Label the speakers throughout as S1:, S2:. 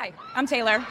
S1: Hi, I'm Taylor.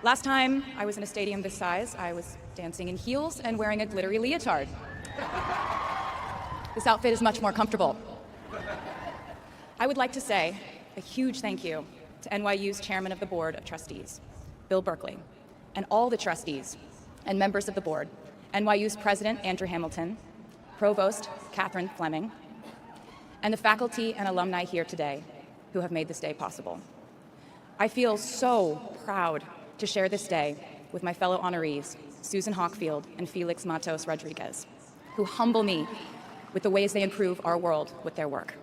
S1: Last time I was in a stadium this size, I was dancing in heels and wearing a glittery leotard. This outfit is much more comfortable. I would like to say a huge thank you to NYU's Chairman of the Board of Trustees, Bill Berkeley, and all the trustees and members of the board, NYU's President Andrew Hamilton, Provost Catherine Fleming, and the faculty and alumni here today who have made this day possible. I feel so proud to share this day with my fellow honorees, Susan Hockfield and Felix Matos Rodriguez, who humble me with the ways they improve our world with their work.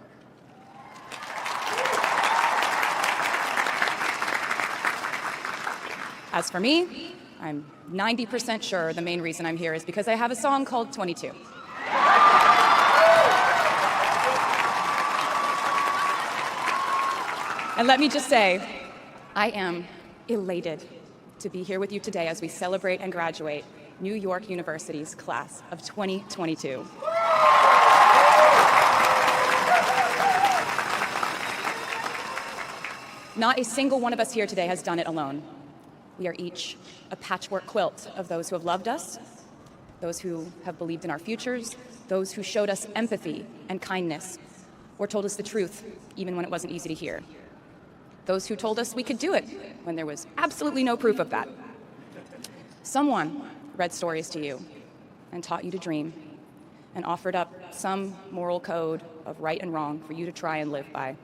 S1: As for me, I'm 90% sure the main reason I'm here is because I have a song called 22. And let me just say, I am elated to be here with you today as we celebrate and graduate New York University's class of 2022. Not a single one of us here today has done it alone. We are each a patchwork quilt of those who have loved us, those who have believed in our futures, those who showed us empathy and kindness, or told us the truth even when it wasn't easy to hear. Those who told us we could do it when there was absolutely no proof of that. Someone read stories to you and taught you to dream and offered up some moral code of right and wrong for you to try and live by.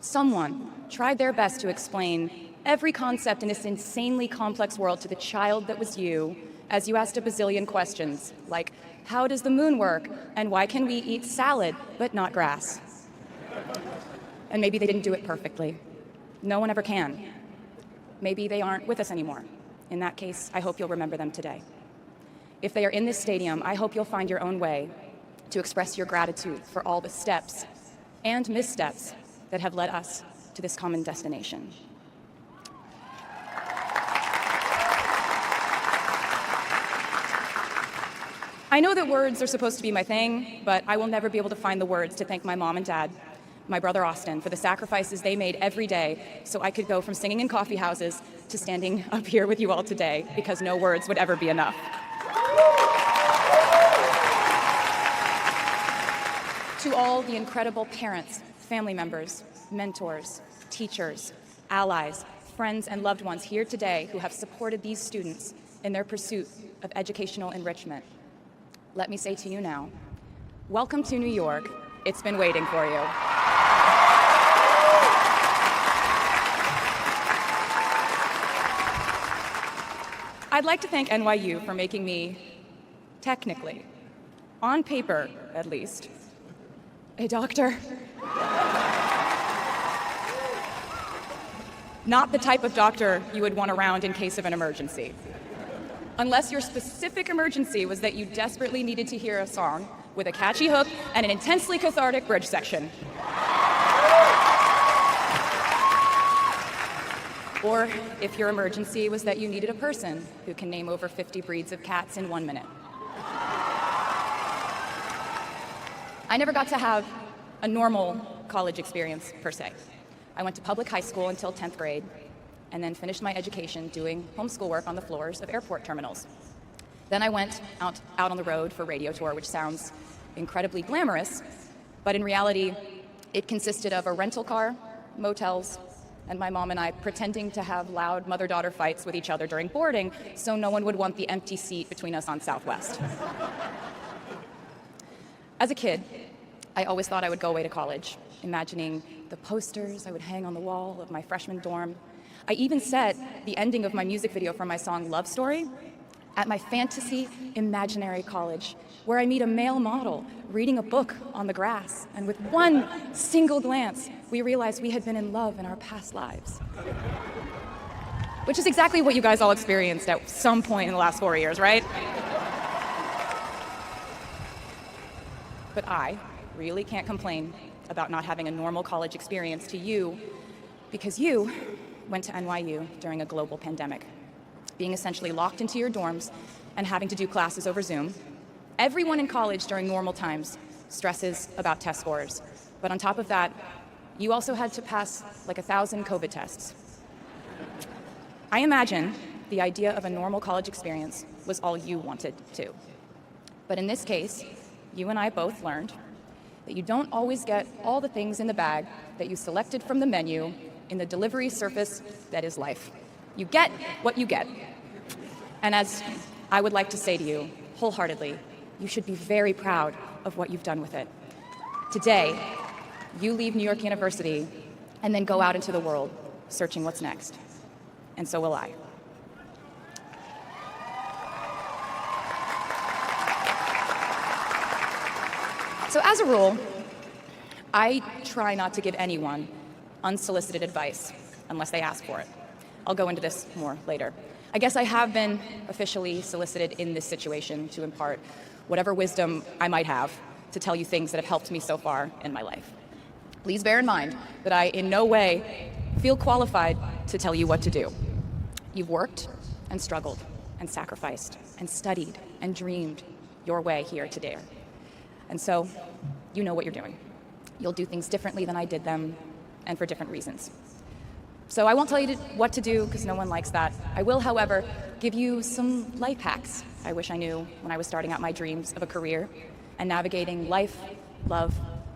S1: Someone tried their best to explain every concept in this insanely complex world to the child that was you as you asked a bazillion questions, like, how does the moon work? And why can we eat salad but not grass? And maybe they didn't do it perfectly. No one ever can. Maybe they aren't with us anymore. In that case, I hope you'll remember them today. If they are in this stadium, I hope you'll find your own way to express your gratitude for all the steps and missteps that have led us to this common destination. I know that words are supposed to be my thing, but I will never be able to find the words to thank my mom and dad, my brother Austin, for the sacrifices they made every day so I could go from singing in coffee houses to standing up here with you all today, because no words would ever be enough. To all the incredible parents, family members, mentors, teachers, allies, friends, and loved ones here today who have supported these students in their pursuit of educational enrichment, let me say to you now, welcome to New York. It's been waiting for you. I'd like to thank NYU for making me, technically, on paper at least, a doctor. Not the type of doctor you would want around in case of an emergency. Unless your specific emergency was that you desperately needed to hear a song with a catchy hook and an intensely cathartic bridge section. Or if your emergency was that you needed a person who can name over 50 breeds of cats in 1 minute. I never got to have a normal college experience, per se. I went to public high school until 10th grade, and then finished my education doing homeschool work on the floors of airport terminals. Then I went out on the road for radio tour, which sounds incredibly glamorous, but in reality, it consisted of a rental car, motels, and my mom and I pretending to have loud mother-daughter fights with each other during boarding so no one would want the empty seat between us on Southwest. As a kid, I always thought I would go away to college, imagining the posters I would hang on the wall of my freshman dorm. I even set the ending of my music video for my song Love Story at my fantasy imaginary college, where I meet a male model reading a book on the grass, and with one single glance, we realized we had been in love in our past lives. Which is exactly what you guys all experienced at some point in the last 4 years, right? But I really can't complain about not having a normal college experience to you, because you went to NYU during a global pandemic, being essentially locked into your dorms and having to do classes over Zoom. Everyone in college during normal times stresses about test scores, but on top of that, you also had to pass like 1,000 COVID tests. I imagine the idea of a normal college experience was all you wanted too. But in this case, you and I both learned that you don't always get all the things in the bag that you selected from the menu in the delivery service that is life. You get what you get. And as I would like to say to you wholeheartedly, you should be very proud of what you've done with it. Today, you leave New York University and then go out into the world searching what's next. And so will I. So as a rule, I try not to give anyone unsolicited advice unless they ask for it. I'll go into this more later. I guess I have been officially solicited in this situation to impart whatever wisdom I might have to tell you things that have helped me so far in my life. Please bear in mind that I in no way feel qualified to tell you what to do. You've worked and struggled and sacrificed and studied and dreamed your way here today. And so you know what you're doing. You'll do things differently than I did them and for different reasons. So I won't tell you what to do because no one likes that. I will, however, give you some life hacks I wish I knew when I was starting out my dreams of a career and navigating life, love,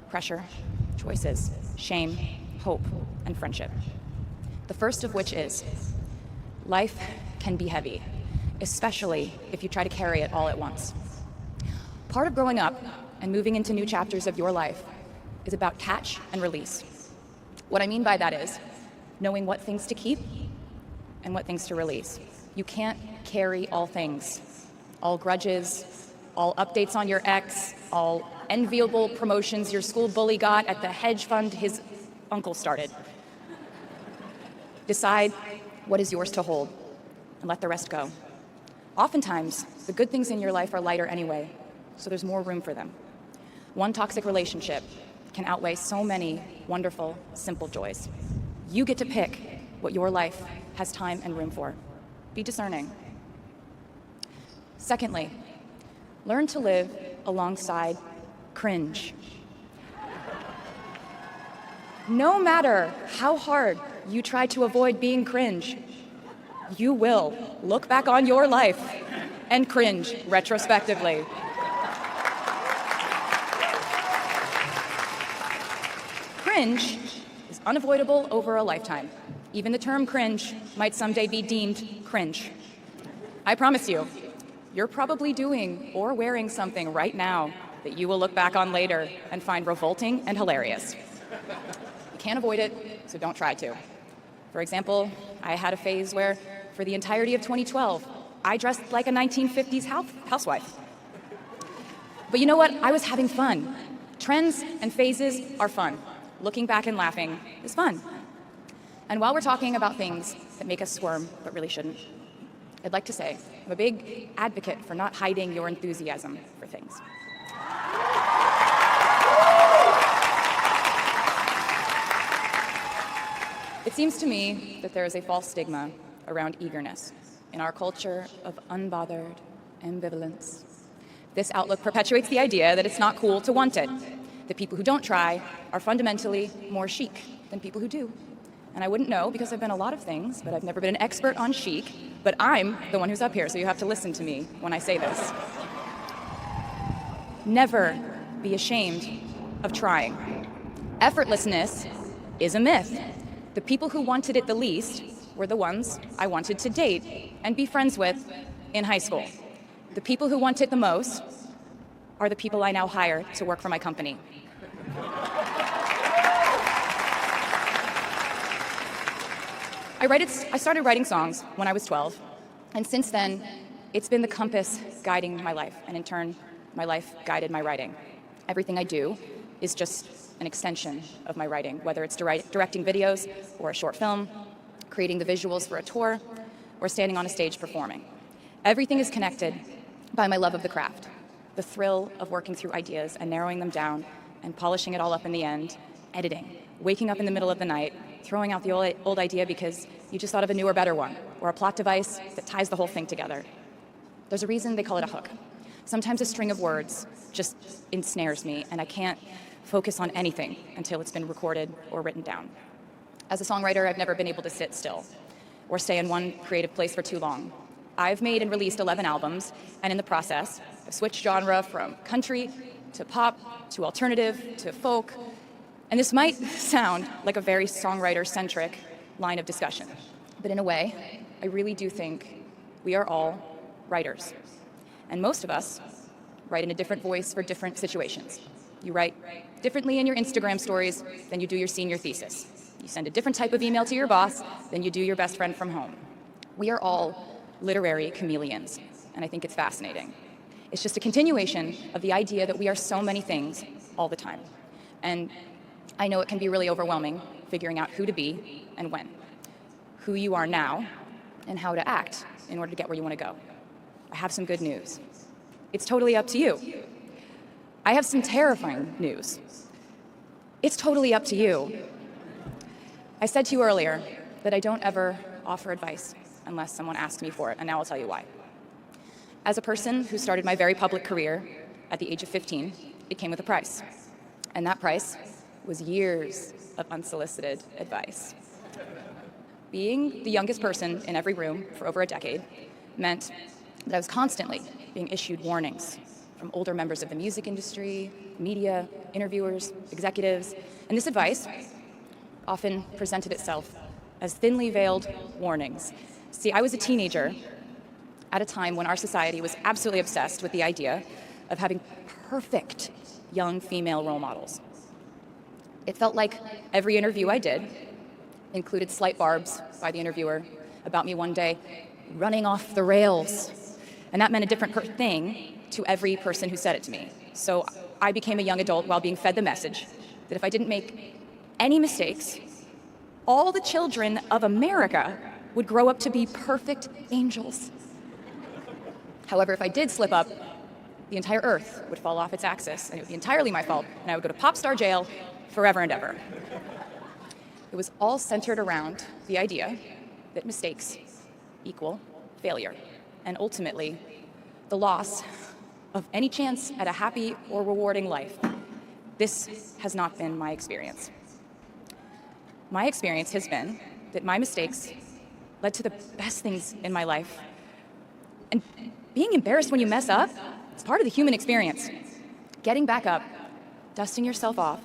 S1: pressure, choices, shame, hope, and friendship. The first of which is, life can be heavy, especially if you try to carry it all at once. Part of growing up and moving into new chapters of your life is about catch and release. What I mean by that is knowing what things to keep and what things to release. You can't carry all things, all grudges, all updates on your ex, all enviable promotions your school bully got at the hedge fund his uncle started. Decide what is yours to hold and let the rest go. Oftentimes, the good things in your life are lighter anyway, so there's more room for them. One toxic relationship can outweigh so many wonderful, simple joys. You get to pick what your life has time and room for. Be discerning. Secondly, learn to live alongside cringe. No matter how hard you try to avoid being cringe, you will look back on your life and cringe retrospectively. Cringe is unavoidable over a lifetime. Even the term cringe might someday be deemed cringe. I promise you, you're probably doing or wearing something right now that you will look back on later and find revolting and hilarious. You can't avoid it, so don't try to. For example, I had a phase where, for the entirety of 2012, I dressed like a 1950s housewife. But you know what? I was having fun. Trends and phases are fun. Looking back and laughing is fun. And while we're talking about things that make us squirm but really shouldn't, I'd like to say I'm a big advocate for not hiding your enthusiasm for things. It seems to me that there is a false stigma around eagerness in our culture of unbothered ambivalence. This outlook perpetuates the idea that it's not cool to want it, that people who don't try are fundamentally more chic than people who do. And I wouldn't know because I've been a lot of things, but I've never been an expert on chic, but I'm the one who's up here, so you have to listen to me when I say this. Never be ashamed of trying. Effortlessness is a myth. The people who wanted it the least were the ones I wanted to date and be friends with in high school. The people who want it the most are the people I now hire to work for my company. I started writing songs when I was 12, and since then, it's been the compass guiding my life, and in turn, my life guided my writing. Everything I do is just an extension of my writing, whether it's directing videos or a short film, creating the visuals for a tour, or standing on a stage performing. Everything is connected by my love of the craft, the thrill of working through ideas and narrowing them down and polishing it all up in the end, editing, waking up in the middle of the night, throwing out the old idea because you just thought of a newer, better one, or a plot device that ties the whole thing together. There's a reason they call it a hook. Sometimes a string of words just ensnares me, and I can't focus on anything until it's been recorded or written down. As a songwriter, I've never been able to sit still or stay in one creative place for too long. I've made and released 11 albums, and in the process, I've switched genre from country to pop to alternative to folk. And this might sound like a very songwriter-centric line of discussion, but in a way, I really do think we are all writers. And most of us write in a different voice for different situations. You write differently in your Instagram stories than you do your senior thesis. You send a different type of email to your boss than you do your best friend from home. We are all literary chameleons, and I think it's fascinating. It's just a continuation of the idea that we are so many things all the time. And I know it can be really overwhelming figuring out who to be and when, who you are now, and how to act in order to get where you want to go. I have some good news. It's totally up to you. I have some terrifying news. It's totally up to you. I said to you earlier that I don't ever offer advice unless someone asks me for it, and now I'll tell you why. As a person who started my very public career at the age of 15, it came with a price. And that price was years of unsolicited advice. Being the youngest person in every room for over a decade meant that I was constantly being issued warnings from older members of the music industry, media, interviewers, executives, and this advice often presented itself as thinly veiled warnings. See, I was a teenager at a time when our society was absolutely obsessed with the idea of having perfect young female role models. It felt like every interview I did included slight barbs by the interviewer about me one day running off the rails. And that meant a different thing to every person who said it to me. So I became a young adult while being fed the message that if I didn't make any mistakes, all the children of America would grow up to be perfect angels. However, if I did slip up, the entire earth would fall off its axis, and it would be entirely my fault, and I would go to pop star jail forever and ever. It was all centered around the idea that mistakes equal failure, and ultimately, the loss of any chance at a happy or rewarding life. This has not been my experience. My experience has been that my mistakes led to the best things in my life. And being embarrassed when you mess up, it's part of the human experience. Getting back up, dusting yourself off,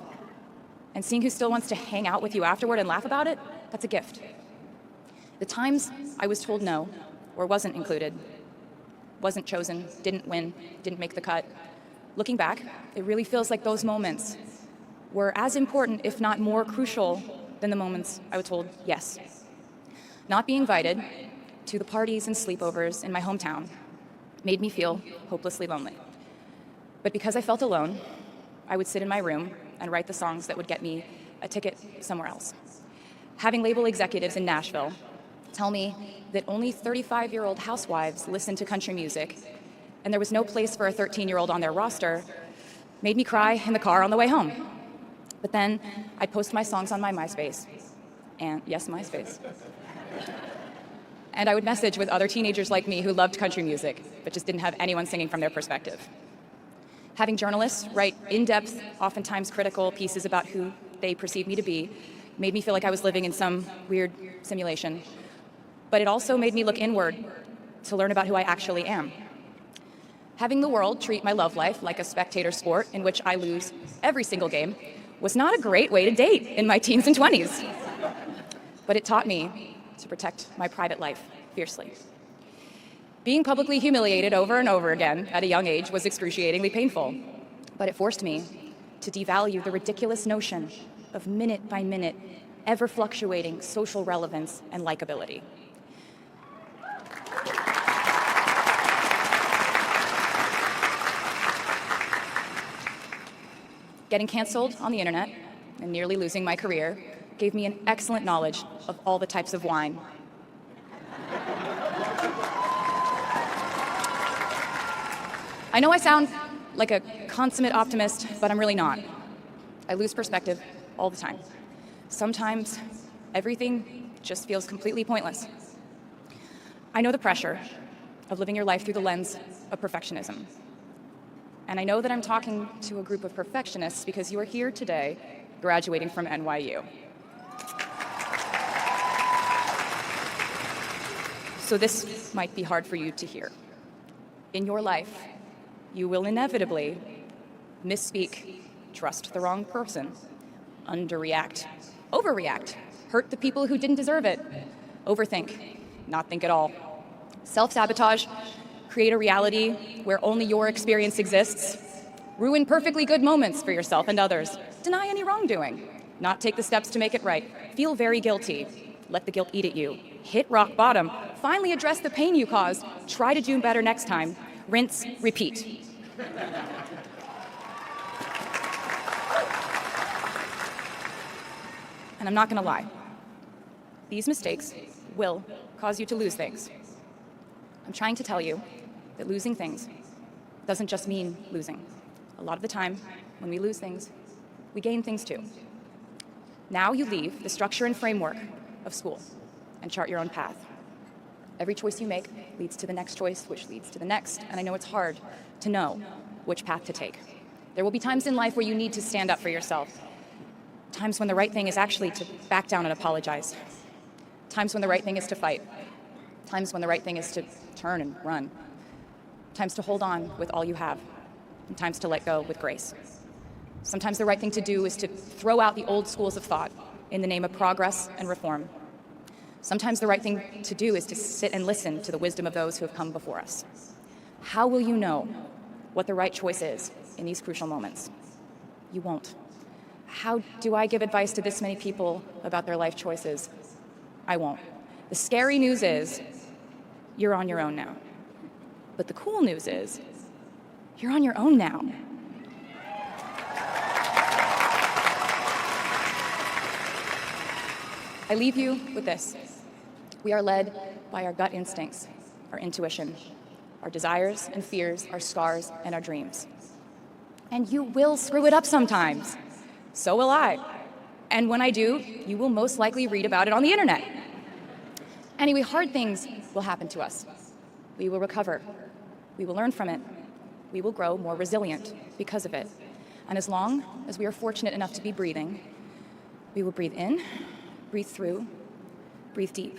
S1: and seeing who still wants to hang out with you afterward and laugh about it, that's a gift. The times I was told no, or wasn't included, wasn't chosen, didn't win, didn't make the cut, looking back, it really feels like those moments were as important, if not more crucial, than the moments I was told yes. Not being invited to the parties and sleepovers in my hometown made me feel hopelessly lonely. But because I felt alone, I would sit in my room and write the songs that would get me a ticket somewhere else. Having label executives in Nashville tell me that only 35-year-old housewives listen to country music, and there was no place for a 13-year-old on their roster, made me cry in the car on the way home. But then I'd post my songs on my MySpace, and yes, MySpace. And I would message with other teenagers like me who loved country music, but just didn't have anyone singing from their perspective. Having journalists write in-depth, oftentimes critical pieces about who they perceived me to be made me feel like I was living in some weird simulation. But it also made me look inward to learn about who I actually am. Having the world treat my love life like a spectator sport in which I lose every single game was not a great way to date in my teens and 20s. But it taught me to protect my private life fiercely. Being publicly humiliated over and over again at a young age was excruciatingly painful, but it forced me to devalue the ridiculous notion of minute-by-minute, ever-fluctuating social relevance and likability. Getting canceled on the internet and nearly losing my career gave me an excellent knowledge of all the types of wine. I know I sound like a consummate optimist, but I'm really not. I lose perspective all the time. Sometimes everything just feels completely pointless. I know the pressure of living your life through the lens of perfectionism. And I know that I'm talking to a group of perfectionists because you are here today graduating from NYU. So this might be hard for you to hear. In your life, you will inevitably misspeak, trust the wrong person, underreact, overreact, hurt the people who didn't deserve it, overthink, not think at all, self-sabotage, create a reality where only your experience exists, ruin perfectly good moments for yourself and others, deny any wrongdoing, not take the steps to make it right, feel very guilty, let the guilt eat at you, hit rock bottom, finally address the pain you caused, try to do better next time, rinse, repeat. And I'm not going to lie. These mistakes will cause you to lose things. I'm trying to tell you that losing things doesn't just mean losing. A lot of the time, when we lose things, we gain things too. Now you leave the structure and framework of school and chart your own path. Every choice you make leads to the next choice, which leads to the next, and I know it's hard to know which path to take. There will be times in life where you need to stand up for yourself. Times when the right thing is actually to back down and apologize. Times when the right thing is to fight. Times when the right thing is to turn and run. Times to hold on with all you have. And times to let go with grace. Sometimes the right thing to do is to throw out the old schools of thought in the name of progress and reform. Sometimes the right thing to do is to sit and listen to the wisdom of those who have come before us. How will you know what the right choice is in these crucial moments? You won't. How do I give advice to this many people about their life choices? I won't. The scary news is you're on your own now. But the cool news is you're on your own now. I leave you with this. We are led by our gut instincts, our intuition, our desires and fears, our scars and our dreams. And you will screw it up sometimes. So will I. And when I do, you will most likely read about it on the internet. Anyway, hard things will happen to us. We will recover. We will learn from it. We will grow more resilient because of it. And as long as we are fortunate enough to be breathing, we will breathe in, breathe through, breathe deep,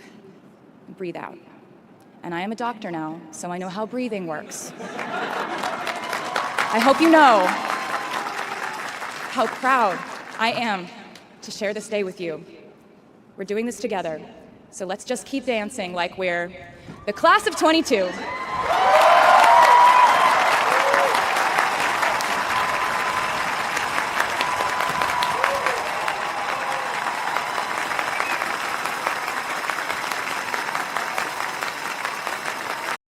S1: and breathe out. And I am a doctor now, so I know how breathing works. I hope you know how proud I am to share this day with you. We're doing this together, so let's just keep dancing like we're the class of 22.